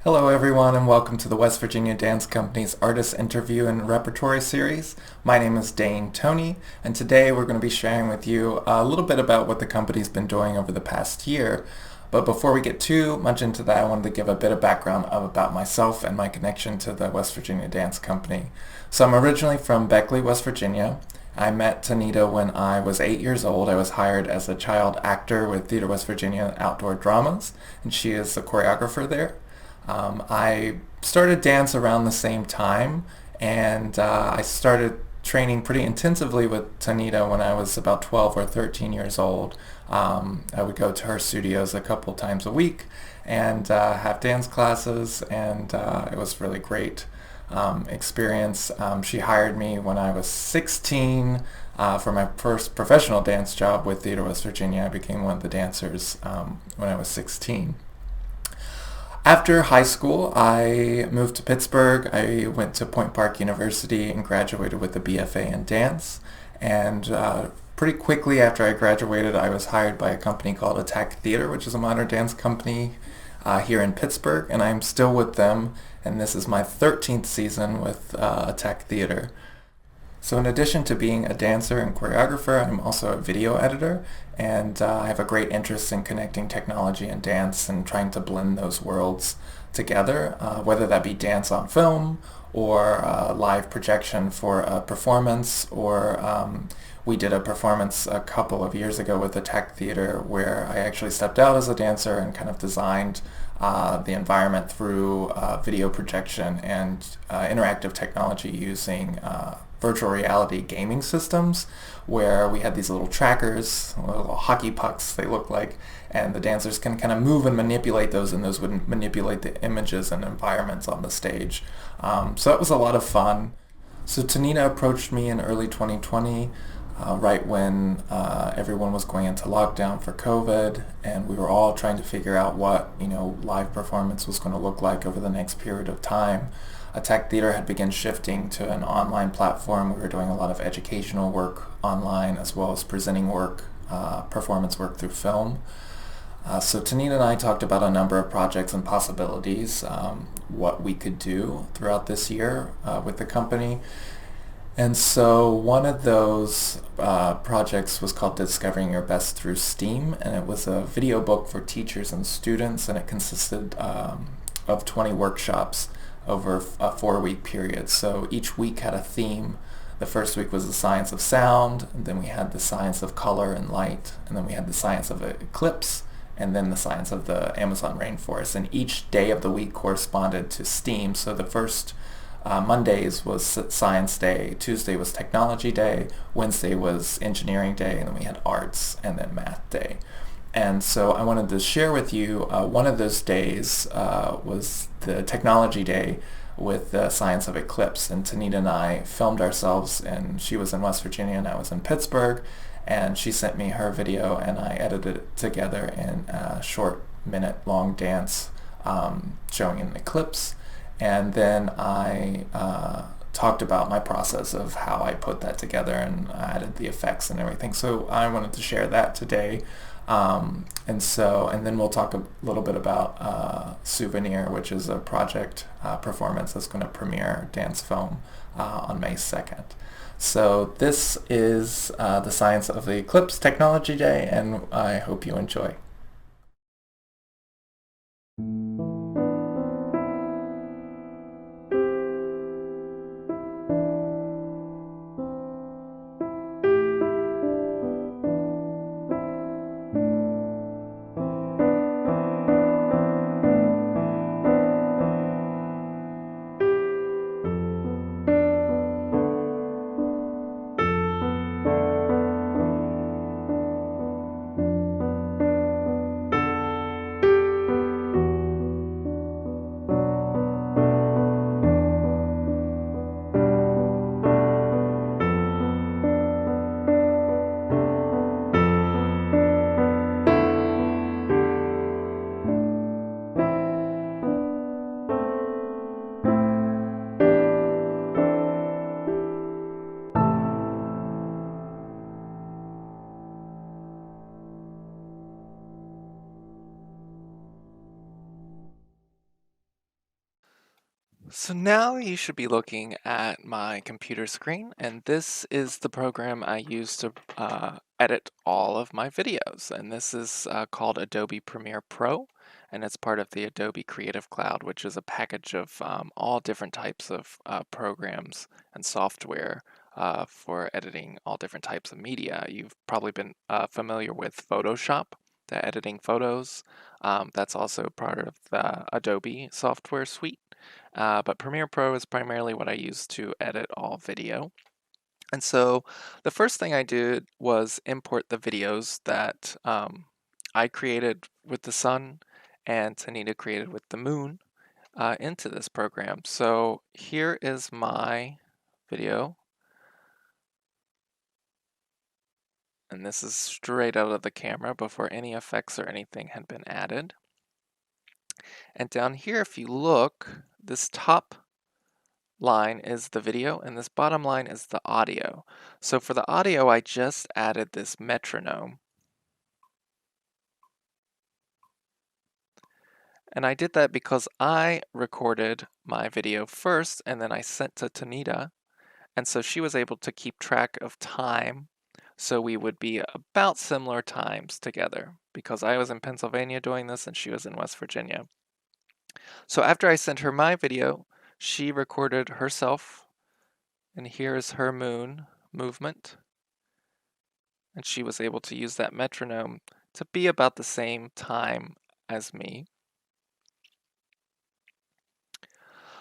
Hello everyone and welcome to the West Virginia Dance Company's Artist Interview and Repertory Series. My name is Dane Toney, and today we're going to be sharing with you a little bit about what the company's been doing over the past year. But before we get too much into that, I wanted to give a bit of background about myself and my connection to the West Virginia Dance Company. So I'm originally from Beckley, West Virginia. I met Tanita when I was 8 years old. I was hired as a child actor with Theater West Virginia Outdoor Dramas, and she is the choreographer there. I started dance around the same time, and I started training pretty intensively with Tanita when I was about 12 or 13 years old. I would go to her studios a couple times a week and have dance classes, and it was really great experience. She hired me when I was 16 for my first professional dance job with Theater West Virginia. I became one of the dancers when I was 16. After high school, I moved to Pittsburgh. I went to Point Park University and graduated with a BFA in dance. And pretty quickly after I graduated, I was hired by a company called Attack Theater, which is a modern dance company here in Pittsburgh. And I'm still with them. And this is my 13th season with Attack Theater. So in addition to being a dancer and choreographer, I'm also a video editor, and I have a great interest in connecting technology and dance and trying to blend those worlds together, whether that be dance on film or live projection for a performance, or we did a performance a couple of years ago with the Tech Theater where I actually stepped out as a dancer and kind of designed the environment through video projection and interactive technology using virtual reality gaming systems, where we had these little trackers, little hockey pucks they look like, and the dancers can kind of move and manipulate those, and those would manipulate the images and environments on the stage. So that was a lot of fun. So Tanita approached me in early 2020, right when everyone was going into lockdown for COVID, and we were all trying to figure out what live performance was going to look like over the next period of time. Attack Theater had begun shifting to an online platform. We were doing a lot of educational work online as well as presenting work, performance work through film. So Tanita and I talked about a number of projects and possibilities, what we could do throughout this year with the company. And so one of those projects was called Discovering Your Best Through STEAM, and it was a video book for teachers and students, and it consisted of 20 workshops over a 4-week period. So each week had a theme. The first week was the science of sound, and then we had the science of color and light, and then we had the science of eclipse, and then the science of the Amazon rainforest. And each day of the week corresponded to STEAM. So the first Mondays was Science Day, Tuesday was Technology Day, Wednesday was Engineering Day, and then we had Arts, and then Math Day. And so I wanted to share with you one of those days was the Technology Day with the Science of Eclipse. And Tanita and I filmed ourselves, and she was in West Virginia and I was in Pittsburgh. And she sent me her video, and I edited it together in a short minute-long dance showing an eclipse. And then I talked about my process of how I put that together and added the effects and everything. So I wanted to share that today. And then we'll talk a little bit about Souvenir, which is a project performance that's going to premiere Dance Film on May 2nd. So this is the Science of the Eclipse Technology Day, and I hope you enjoy. So now you should be looking at my computer screen, and this is the program I use to edit all of my videos. And this is called Adobe Premiere Pro, and it's part of the Adobe Creative Cloud, which is a package of all different types of programs and software for editing all different types of media. You've probably been familiar with Photoshop, the editing photos. That's also part of the Adobe software suite. But Premiere Pro is primarily what I use to edit all video. And so the first thing I did was import the videos that I created with the sun and Tanita created with the moon into this program. So here is my video. And this is straight out of the camera before any effects or anything had been added. And down here, if you look, this top line is the video and this bottom line is the audio. So for the audio, I just added this metronome. And I did that because I recorded my video first and then I sent to Tanita. And so she was able to keep track of time. So we would be about similar times together because I was in Pennsylvania doing this and she was in West Virginia. So after I sent her my video, she recorded herself, and here's her moon movement. And she was able to use that metronome to be about the same time as me.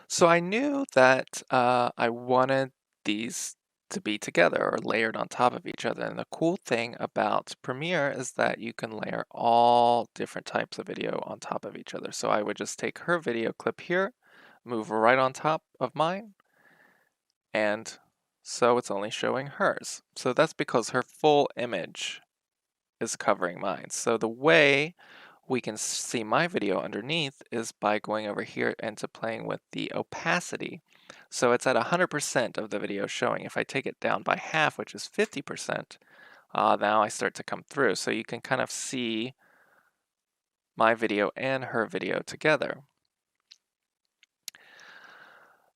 So I knew that I wanted these to be together or layered on top of each other. And the cool thing about Premiere is that you can layer all different types of video on top of each other. So I would just take her video clip here, move right on top of mine, and so it's only showing hers. So that's because her full image is covering mine. So the way we can see my video underneath is by going over here and to playing with the opacity. So it's at 100% of the video showing. If I take it down by half, which is 50%, now I start to come through. So you can kind of see my video and her video together.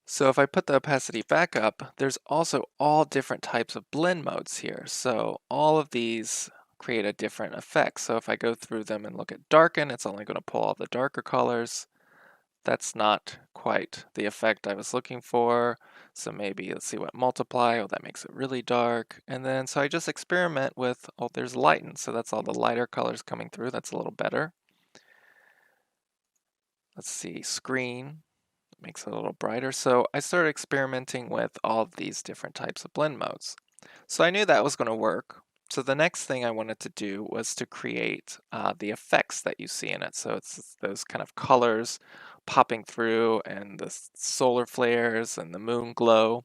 So if I put the opacity back up, there's also all different types of blend modes here. So all of these create a different effect. So if I go through them and look at darken, it's only going to pull all the darker colors. That's not quite the effect I was looking for. So maybe let's see what multiply. Oh, that makes it really dark. And then so I just experiment with, oh, there's lighten. So that's all the lighter colors coming through. That's a little better. Let's see, screen. Makes it a little brighter. So I started experimenting with all of these different types of blend modes. So I knew that was going to work. So the next thing I wanted to do was to create the effects that you see in it. So it's those kind of colors popping through and the solar flares and the moon glow.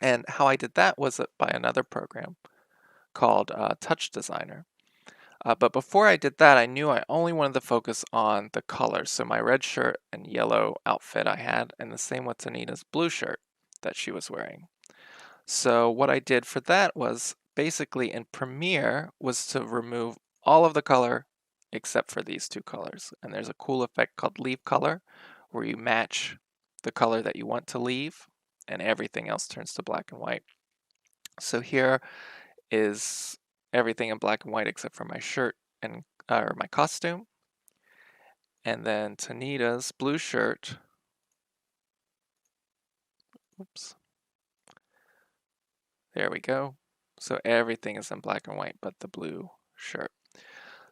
And how I did that was by another program called Touch Designer. But before I did that, I knew I only wanted to focus on the colors. So my red shirt and yellow outfit I had, and the same with Tanita's blue shirt that she was wearing. So what I did for that was basically in Premiere was to remove all of the color except for these two colors. And there's a cool effect called leave color where you match the color that you want to leave and everything else turns to black and white. So here is everything in black and white except for my shirt and or my costume. And then Tanita's blue shirt. Oops. There we go. So everything is in black and white but the blue shirt.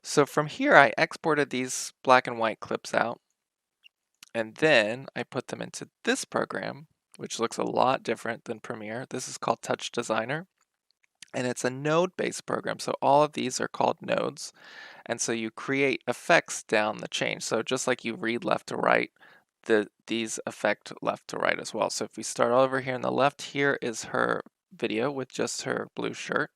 So from here I exported these black and white clips out and then I put them into this program, which looks a lot different than Premiere. This is called Touch Designer. And it's a node-based program. So all of these are called nodes. And so you create effects down the chain. So just like you read left to right, these affect left to right as well. So if we start over here on the left, here is her video with just her blue shirt.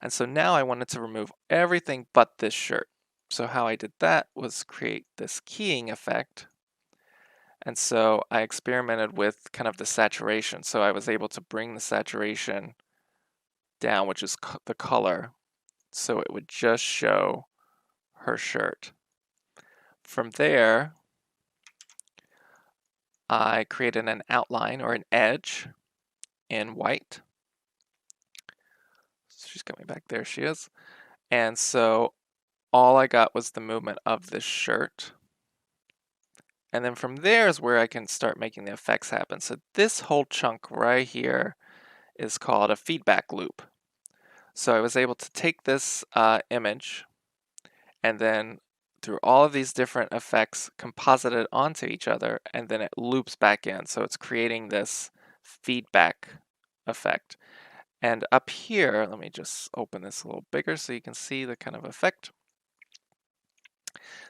And so now I wanted to remove everything but this shirt. So how I did that was create this keying effect. And so I experimented with kind of the saturation. So I was able to bring the saturation down, which is the color, so it would just show her shirt. From there, I created an outline or an edge in white. So she's coming back, there she is. And so all I got was the movement of this shirt. And then from there is where I can start making the effects happen. So this whole chunk right here is called a feedback loop. So I was able to take this image and then through all of these different effects composite it onto each other, and then it loops back in. So it's creating this feedback effect. And up here, let me just open this a little bigger so you can see the kind of effect.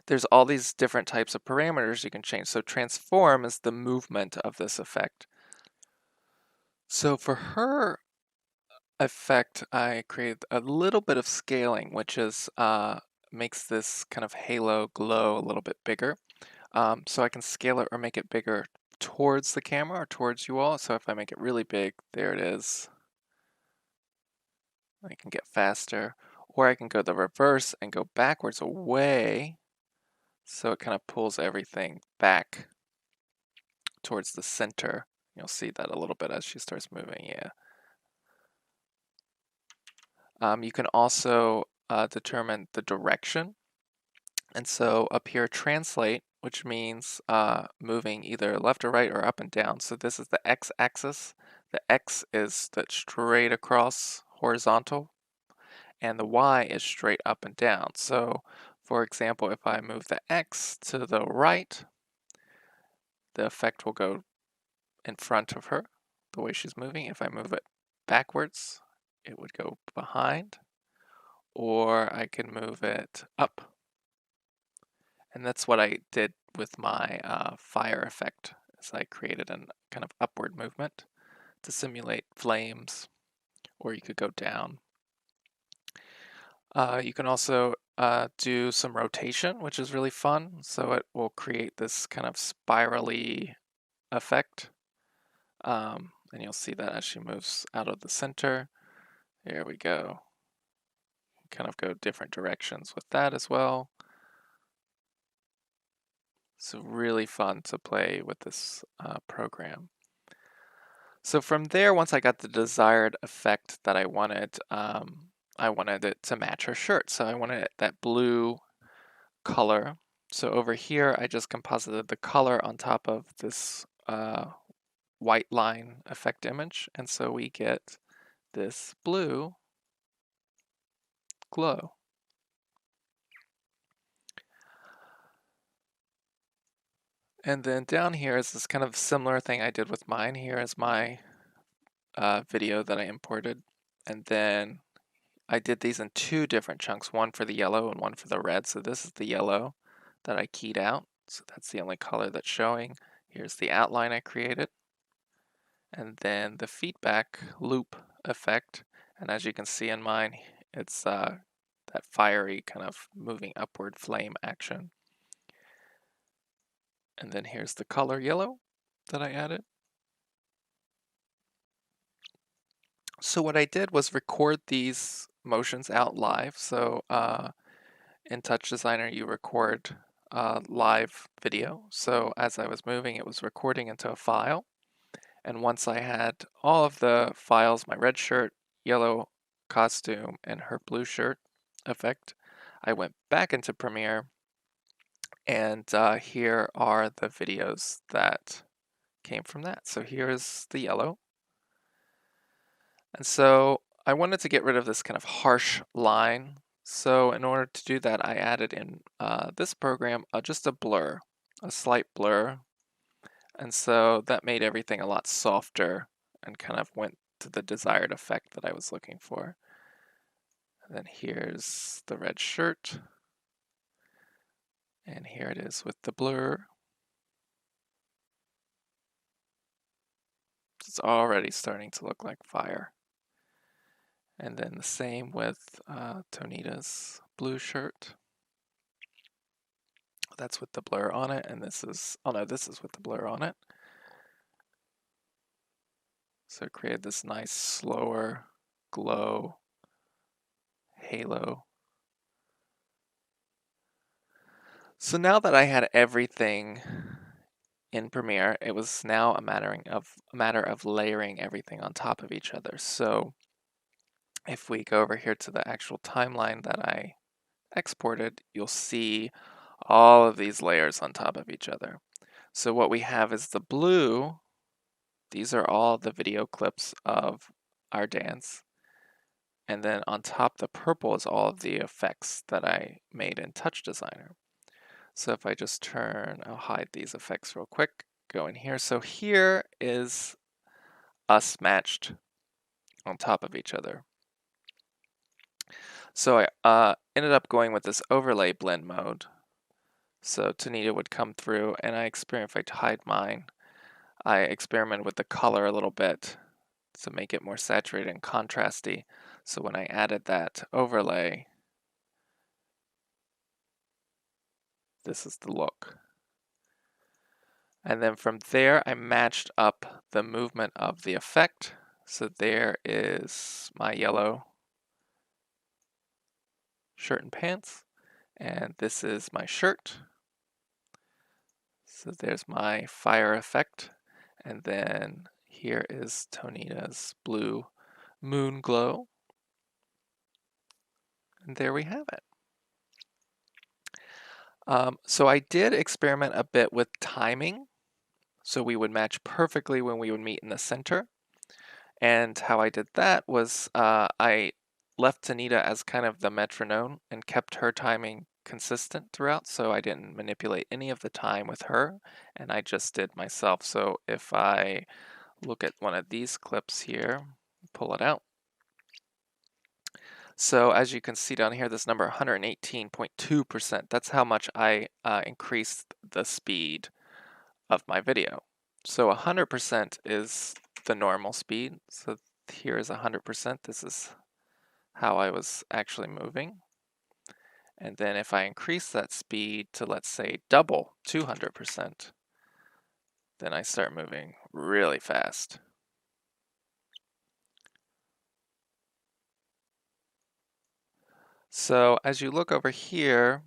There's all these different types of parameters you can change. So transform is the movement of this effect. So for her effect, I created a little bit of scaling, which is makes this kind of halo glow a little bit bigger. So I can scale it or make it bigger towards the camera or towards you all. So if I make it really big, there it is. I can get faster, or I can go the reverse and go backwards away. So it kind of pulls everything back towards the center. You'll see that a little bit as she starts moving, yeah. You can also determine the direction. And so up here, translate, which means moving either left or right or up and down. So this is the x-axis. The x is the straight across horizontal, and the y is straight up and down. So for example, if I move the x to the right, the effect will go in front of her, the way she's moving. If I move it backwards, it would go behind, or I can move it up. And that's what I did with my fire effect, is I created a kind of upward movement to simulate flames, or you could go down. You can also do some rotation, which is really fun. So it will create this kind of spirally effect. And you'll see that as she moves out of the center. Here we go. Kind of go different directions with that as well. So really fun to play with this program. So from there, once I got the desired effect that I wanted it to match her shirt. So I wanted that blue color. So over here, I just composited the color on top of this white line effect image. And so we get this blue glow. And then down here is this kind of similar thing I did with mine. Here is my video that I imported. And then I did these in two different chunks, one for the yellow and one for the red. So this is the yellow that I keyed out. So that's the only color that's showing. Here's the outline I created. And then the feedback loop effect. And as you can see in mine, it's that fiery kind of moving upward flame action. And then here's the color yellow that I added. So what I did was record these motions out live. So in Touch Designer, you record live video. So as I was moving, it was recording into a file. And once I had all of the files, my red shirt, yellow costume, and her blue shirt effect, I went back into Premiere, and here are the videos that came from that. So here's the yellow. And so I wanted to get rid of this kind of harsh line. So in order to do that, I added in this program just a blur, a slight blur. And so that made everything a lot softer and kind of went to the desired effect that I was looking for. And then here's the red shirt. And here it is with the blur. It's already starting to look like fire. And then the same with Tonita's blue shirt. That's with the blur on it, and this is, oh no, this is with the blur on it. So it created this nice slower glow halo. So now that I had everything in Premiere, it was now a matter of layering everything on top of each other. So if we go over here to the actual timeline that I exported, you'll see all of these layers on top of each other. So what we have is the blue. These are all the video clips of our dance. And then on top, the purple is all of the effects that I made in Touch Designer. So if I just I'll hide these effects real quick, go in here. So here is us matched on top of each other. So I ended up going with this overlay blend mode. So Toney would come through, and if I hide mine, I experimented with the color a little bit to make it more saturated and contrasty. So when I added that overlay, this is the look. And then from there, I matched up the movement of the effect. So there is my yellow shirt and pants, and this is my shirt. So there's my fire effect, and then here is Tonita's blue moon glow. And there we have it. So I did experiment a bit with timing. So we would match perfectly when we would meet in the center. And how I did that was I left Tanita as kind of the metronome and kept her timing consistent throughout, so I didn't manipulate any of the time with her, and I just did myself. So if I look at one of these clips here, pull it out. So as you can see down here, this number 118.2%, that's how much I increased the speed of my video. So 100% is the normal speed. So here is 100%. This is how I was actually moving. And then if I increase that speed to, let's say, double, 200%, then I start moving really fast. So as you look over here,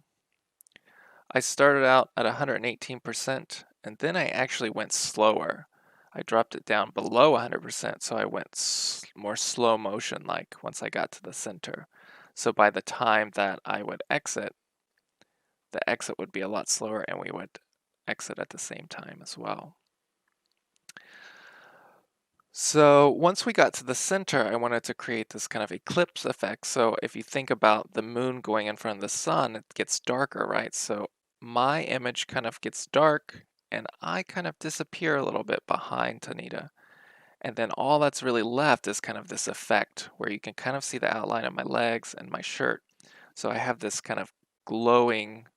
I started out at 118%, and then I actually went slower. I dropped it down below 100%, so I went more slow motion like once I got to the center. So by the time that I would exit, the exit would be a lot slower, and we would exit at the same time as well. So once we got to the center, I wanted to create this kind of eclipse effect. So if you think about the moon going in front of the sun, it gets darker, right? So my image kind of gets dark, and I kind of disappear a little bit behind Tanita. And then all that's really left is kind of this effect where you can kind of see the outline of my legs and my shirt. So I have this kind of glowing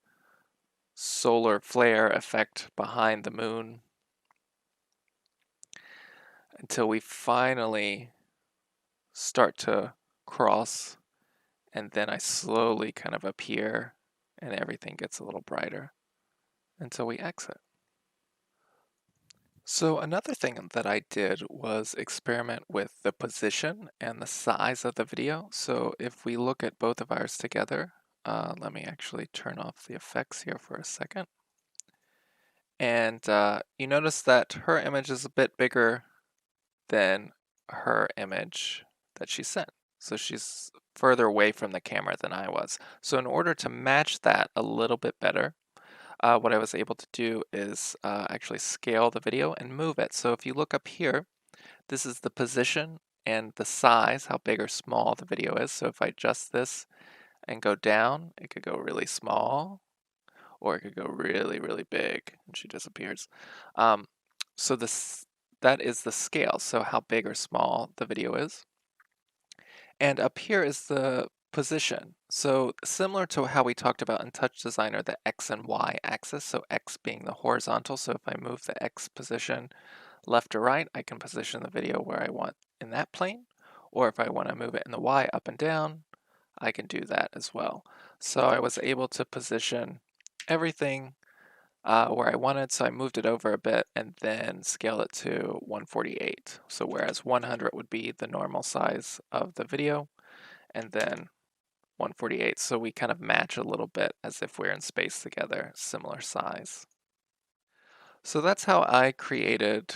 solar flare effect behind the moon until we finally start to cross, and then I slowly kind of appear and everything gets a little brighter until we exit. So another thing that I did was experiment with the position and the size of the video. So if we look at both of ours together, let me actually turn off the effects here for a second. And you notice that her image is a bit bigger than her image that she sent. So she's further away from the camera than I was. So in order to match that a little bit better, what I was able to do is actually scale the video and move it. So if you look up here, this is the position and the size, how big or small the video is. So if I adjust this and go down, it could go really small, or it could go really, really big, and she disappears. So that is the scale, so how big or small the video is. And up here is the position. So similar to how we talked about in Touch Designer, the X and Y axis, so X being the horizontal. So if I move the X position left or right, I can position the video where I want in that plane. Or if I want to move it in the Y up and down, I can do that as well. So I was able to position everything where I wanted, so I moved it over a bit and then scale it to 148. So whereas 100 would be the normal size of the video, and then 148. So we kind of match a little bit as if we're in space together, similar size. So that's how I created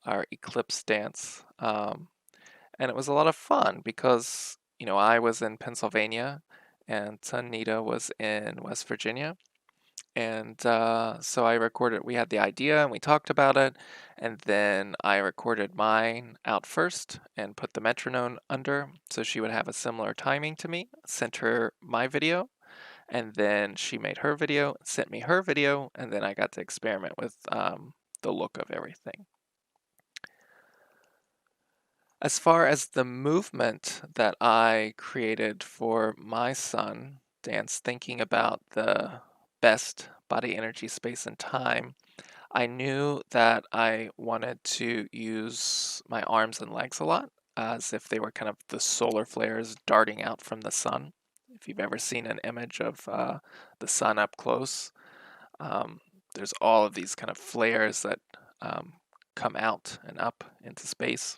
our Eclipse dance. And it was a lot of fun because, I was in Pennsylvania and Tanita was in West Virginia. And so we had the idea and we talked about it. And then I recorded mine out first and put the metronome under so she would have a similar timing to me, sent her my video. And then she made her video, sent me her video, and then I got to experiment with the look of everything. As far as the movement that I created for my son, Dance, thinking about the best body energy, space, and time, I knew that I wanted to use my arms and legs a lot, as if they were kind of the solar flares darting out from the sun. If you've ever seen an image of the sun up close, um, there's all of these kind of flares that come out and up into space.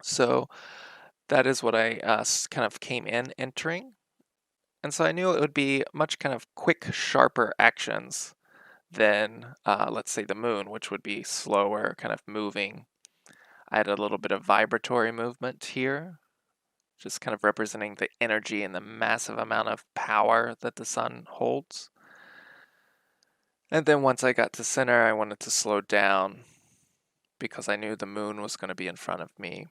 So that is what I kind of came in entering. And so I knew it would be much kind of quick, sharper actions than, let's say, the moon, which would be slower, kind of moving. I had a little bit of vibratory movement here, just kind of representing the energy and the massive amount of power that the sun holds. And then once I got to center, I wanted to slow down because I knew the moon was going to be in front of me.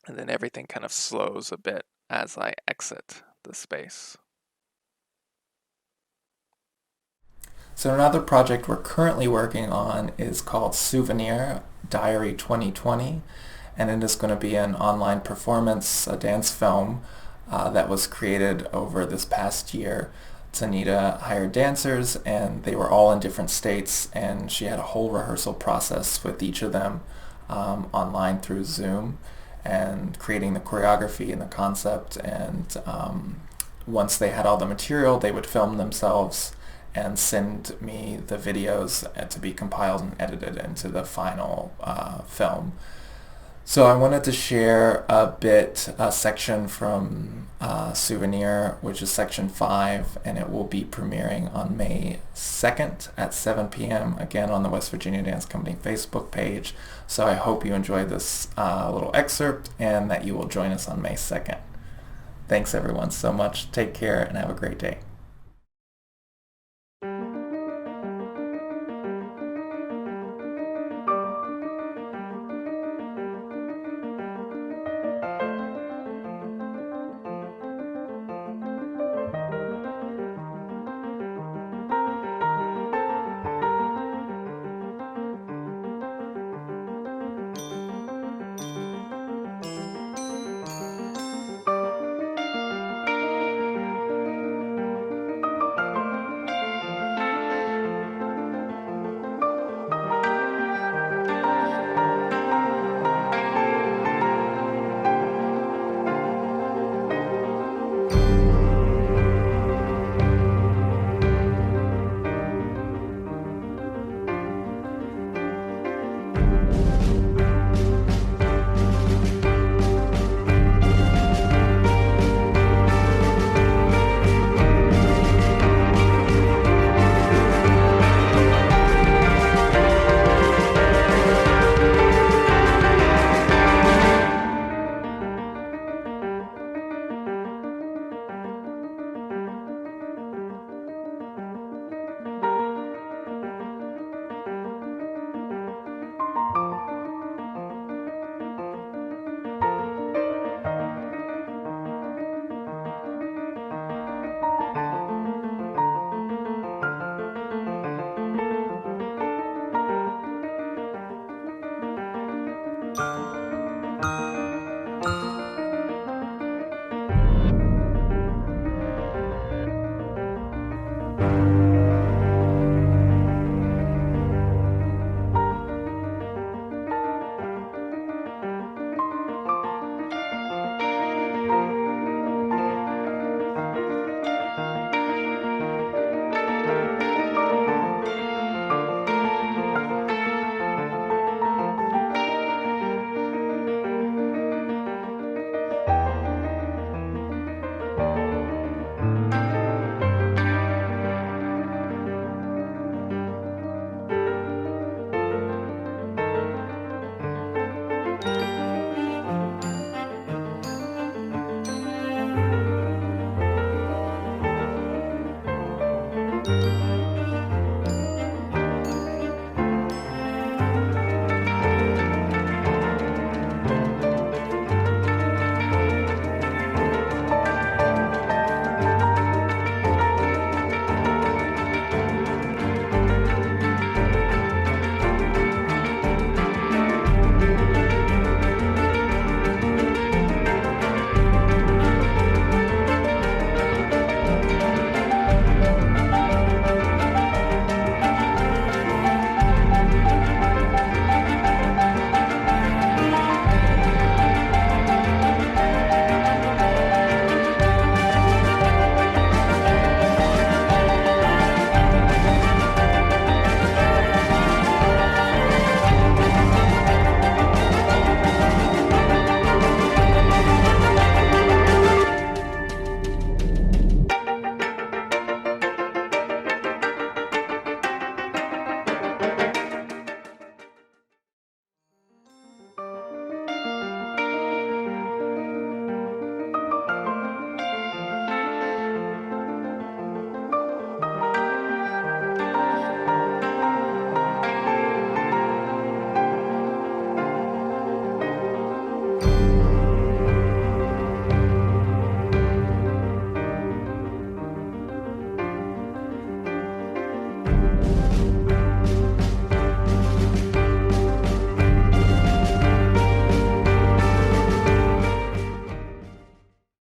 And then everything kind of slows a bit as I exit the space. So another project we're currently working on is called Souvenir Diary 2020, and it is going to be an online performance, a dance film that was created over this past year. Tanita hired dancers, and they were all in different states, and she had a whole rehearsal process with each of them online through Zoom, and creating the choreography and the concept. And once they had all the material, they would film themselves and send me the videos to be compiled and edited into the final film. So I wanted to share a section from Souvenir, which is section 5, and it will be premiering on May 2nd at 7 p.m. again on the West Virginia Dance Company Facebook page. So I hope you enjoy this little excerpt and that you will join us on May 2nd. Thanks everyone so much. Take care and have a great day.